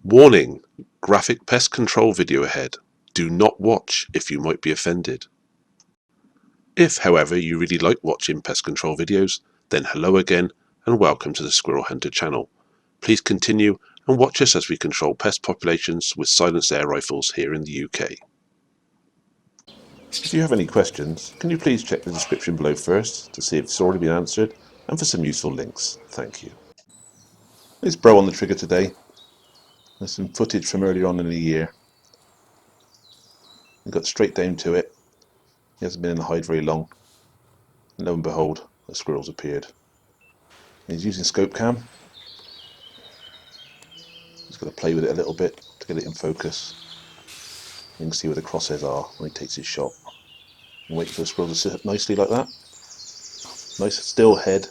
Warning! Graphic pest control video ahead. Do not watch if you might be offended. If, however, you really like watching pest control videos, then hello again and welcome to the Squirrel Hunter channel. Please continue and watch us as we control pest populations with silenced air rifles here in the UK. If you have any questions, can you please check the description below first to see if it's already been answered and for some useful links. Thank you. There's Bro on the trigger today. There's some footage from earlier on in the year. He got straight down to it. He hasn't been in the hide very long. And lo and behold, a squirrel's appeared. And he's using scope cam. He's got to play with it a little bit to get it in focus. You can see where the crosshairs are when he takes his shot. And wait for the squirrel to sit up nicely like that. Nice still head.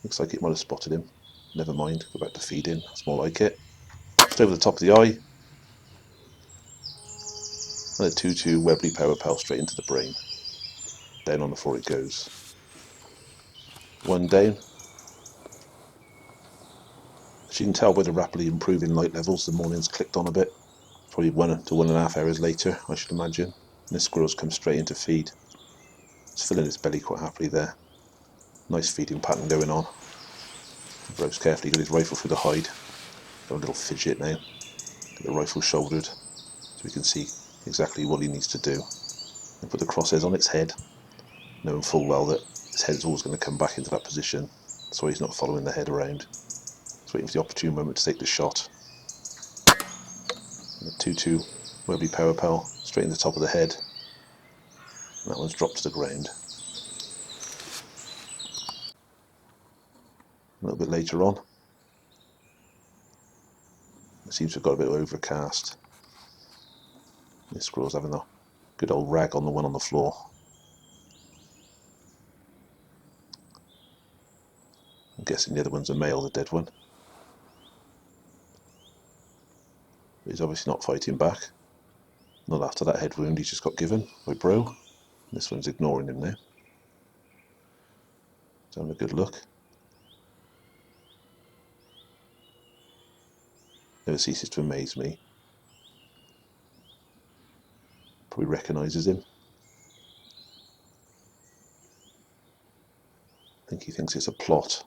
Looks like it might have spotted him. Never mind, go back to feeding. That's more like it. Just over the top of the eye. And a 2-2 Webley power pal straight into the brain. Down on the floor it goes. One down. As you can tell by the rapidly improving light levels, the morning's clicked on a bit. Probably 1 to 1.5 hours later, I should imagine. And this squirrel's come straight into feed. It's filling its belly quite happily there. Nice feeding pattern going on. Bro's carefully got his rifle through the hide. Got a little fidget now. Get the rifle shouldered so we can see exactly what he needs to do. And put the crosshairs on its head, knowing full well that his head's always going to come back into that position. That's why he's not following the head around. He's waiting for the opportune moment to take the shot. And the 2-2 Webley power pal straight in the top of the head. And that one's dropped to the ground. A little bit later on, it seems to have got a bit overcast. This squirrel's having a good old rag on the one on the floor. I'm guessing the other one's a male, the dead one. But he's obviously not fighting back. Not after that head wound he's just got given by Bro. This one's ignoring him now. He's having a good look. Never ceases to amaze me. Probably recognises him. I think he thinks it's a plot.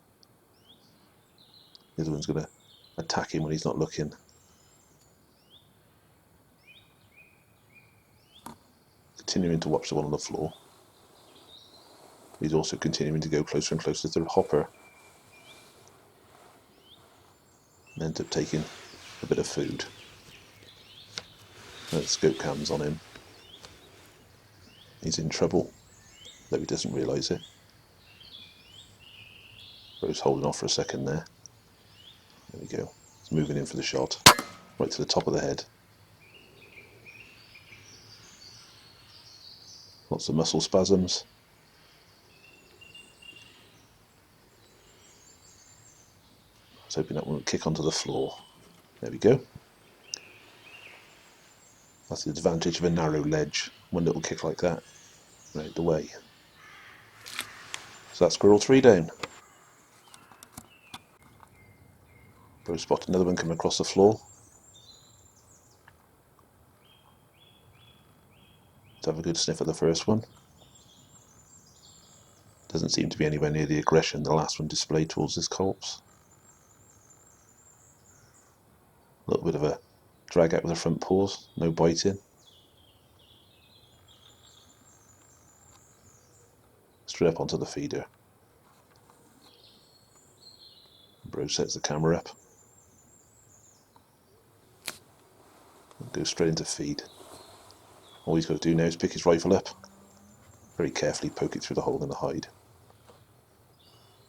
The other one's going to attack him when he's not looking. Continuing to watch the one on the floor. He's also continuing to go closer and closer to the hopper. And ends up taking a bit of food. The scope cam's on him. He's in trouble, though he doesn't realise it. Bro's holding off for a second there. There we go. He's moving in for the shot. Right to the top of the head. Lots of muscle spasms. I was hoping that one would kick onto the floor. There we go. That's the advantage of a narrow ledge. One little kick like that, right the way. So that's squirrel 3 down. Bro spotted another one coming across the floor. Let's have a good sniff at the first one. Doesn't seem to be anywhere near the aggression the last one displayed towards this corpse. A little bit of a drag out with the front paws, no biting. Straight up onto the feeder. Bro sets the camera up. And goes straight into feed. All he's got to do now is pick his rifle up. Very carefully poke it through the hole in the hide.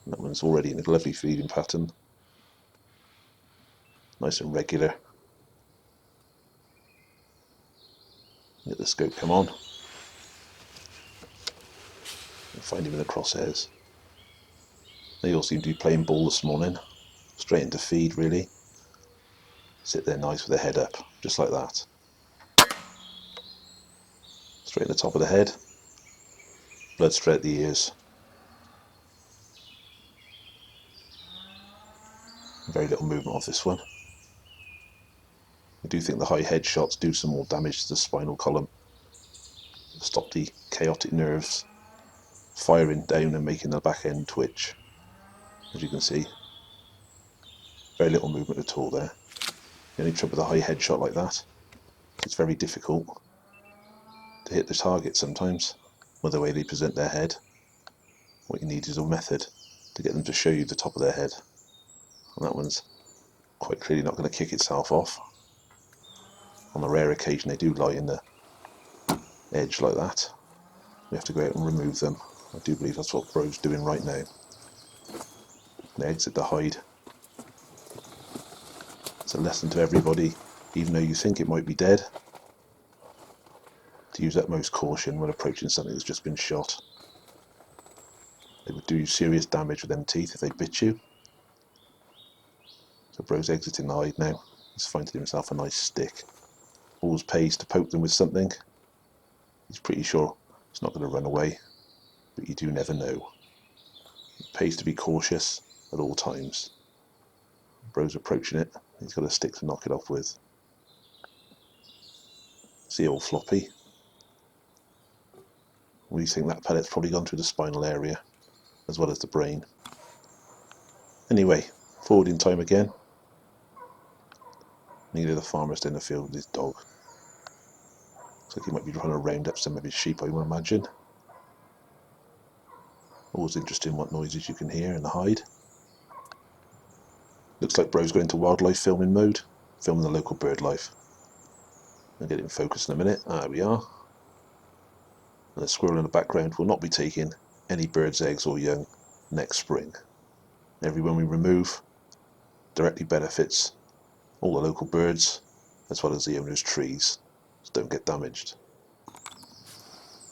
And that one's already in a lovely feeding pattern. Nice and regular. Get the scope come on. And find him in the crosshairs. They all seem to be playing ball this morning. Straight into feed really. Sit there nice with their head up, just like that. Straight in the top of the head. Blood straight at the ears. Very little movement off this one. I do think the high headshots do some more damage to the spinal column, stop the chaotic nerves firing down and making the back end twitch. As you can see, very little movement at all there. The only trouble with a high headshot like that, it's very difficult to hit the target sometimes with the way they present their head. What you need is a method to get them to show you the top of their head, and that one's quite clearly not going to kick itself off. On the rare occasion they do lie in the edge like that, we have to go out and remove them. I do believe that's what Bro's doing right now. They exit the hide. It's a lesson to everybody, even though you think it might be dead, to use utmost caution when approaching something that's just been shot. They would do you serious damage with them teeth if they bit you. So Bro's exiting the hide now. He's finding himself a nice stick. Always pays to poke them with something. He's pretty sure it's not going to run away, but you do never know. It pays to be cautious at all times. Bro's approaching it. He's got a stick to knock it off with. See, all floppy. We think that pellet's probably gone through the spinal area as well as the brain. Anyway, forward in time again. Neither the farmer's in the field with his dog. Looks like he might be trying to round up some of his sheep, I would imagine. Always interesting what noises you can hear in the hide. Looks like Bro's going into wildlife filming mode, filming the local bird life. I'll get it in focus in a minute. There we are. And the squirrel in the background will not be taking any birds' eggs or young next spring. Every one we remove directly benefits all the local birds as well as the owner's trees, so don't get damaged.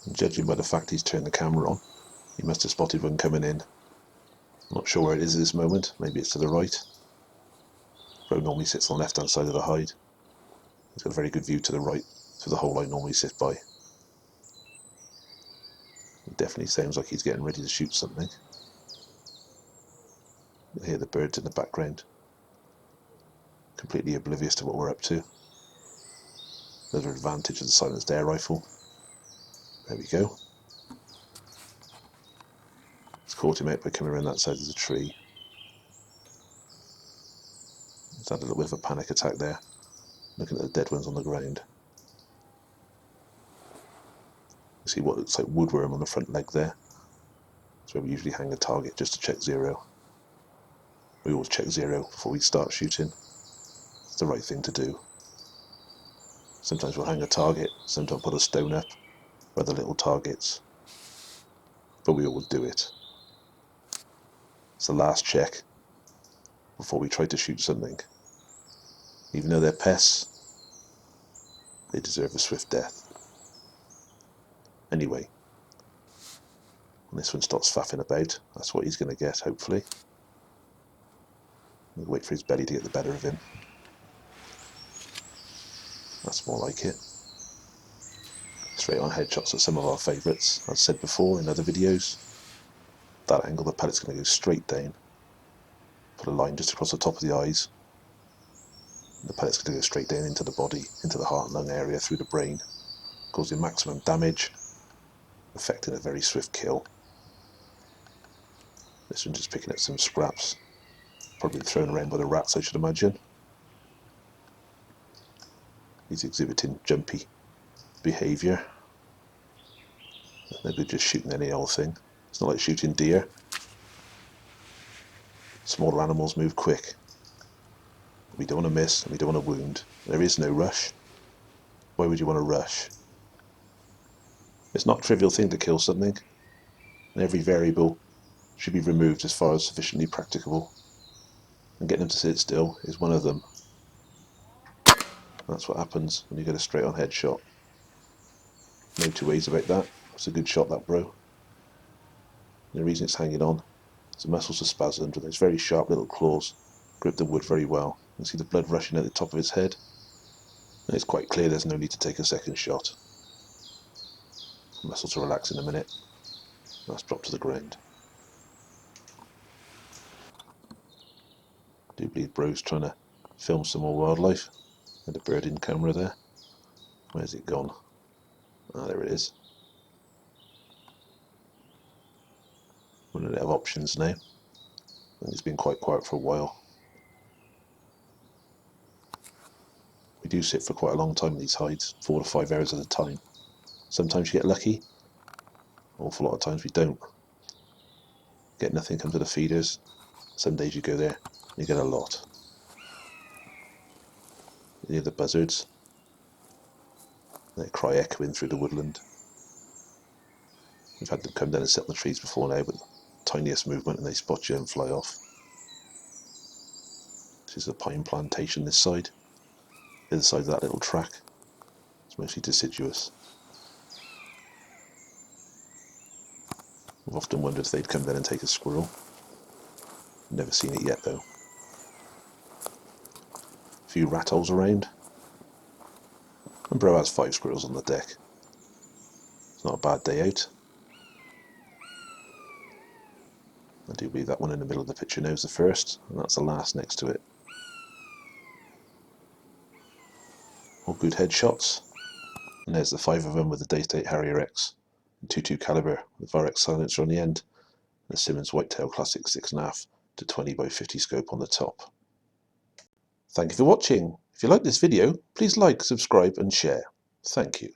And judging by the fact he's turned the camera on, he must have spotted one coming in. I'm not sure where it is at this moment, maybe it's to the right. Bro normally sits on the left hand side of the hide. He's got a very good view to the right through the hole I normally sit by. It definitely sounds like he's getting ready to shoot something. You hear the birds in the background, completely oblivious to what we're up to. Another advantage of the silenced air rifle. There we go. It's caught him out by coming around that side of the tree. He's had a little bit of a panic attack there, looking at the dead ones on the ground. You see what looks like woodworm on the front leg there. That's where we usually hang a target just to check zero. We always check zero before we start shooting. It's the right thing to do. Sometimes we'll hang a target, sometimes put a stone up, or other little targets. But we always do it. It's the last check before we try to shoot something. Even though they're pests, they deserve a swift death. Anyway, when this one starts faffing about, that's what he's going to get, hopefully. We'll wait for his belly to get the better of him. That's more like it. Straight on headshots are some of our favourites. I've said before in other videos, that angle the pellet's going to go straight down. Put a line just across the top of the eyes. The pellet's going to go straight down into the body, into the heart and lung area, through the brain, causing maximum damage, affecting a very swift kill. This one's just picking up some scraps, probably thrown around by the rats, I should imagine. He's exhibiting jumpy behaviour. Maybe just shooting any old thing. It's not like shooting deer. Smaller animals move quick. We don't want to miss and we don't want to wound. There is no rush. Why would you want to rush? It's not a trivial thing to kill something, and every variable should be removed as far as sufficiently practicable, and getting them to sit still is one of them. That's what happens when you get a straight on headshot. No two ways about that. It's a good shot, that Bro. The reason it's hanging on is the muscles are spasmed and those very sharp little claws grip the wood very well. You can see the blood rushing at the top of his head, and it's quite clear there's no need to take a second shot. The muscles will relax in a minute. That's dropped to the ground. I do believe Bro's trying to film some more wildlife. Had a bird in camera there. Where's it gone? Ah, there it is. We're going to have options now. I think it's been quite quiet for a while. We do sit for quite a long time in these hides, 4 to 5 hours at a time. Sometimes you get lucky, an awful lot of times we don't. Get nothing, come to the feeders. Some days you go there, you get a lot. You hear the buzzards, they cry echoing through the woodland. We've had them come down and sit on the trees before now, but the tiniest movement and they spot you and fly off. This is a pine plantation this side. The other side of that little track, it's mostly deciduous. I've often wondered if they'd come down and take a squirrel. Never seen it yet though. A few rat holes around. And bro has 5 squirrels on the deck. It's not a bad day out. I do believe that one in the middle of the picture now is the first, and that's the last next to it. All good headshots. And there's the 5 of them with the Daystate Harrier X, and 22 caliber with RX silencer on the end, and a Simmons Whitetail Classic 6.5 to 20 by 50 scope on the top. Thank you for watching. If you like this video, please like, subscribe and share. Thank you.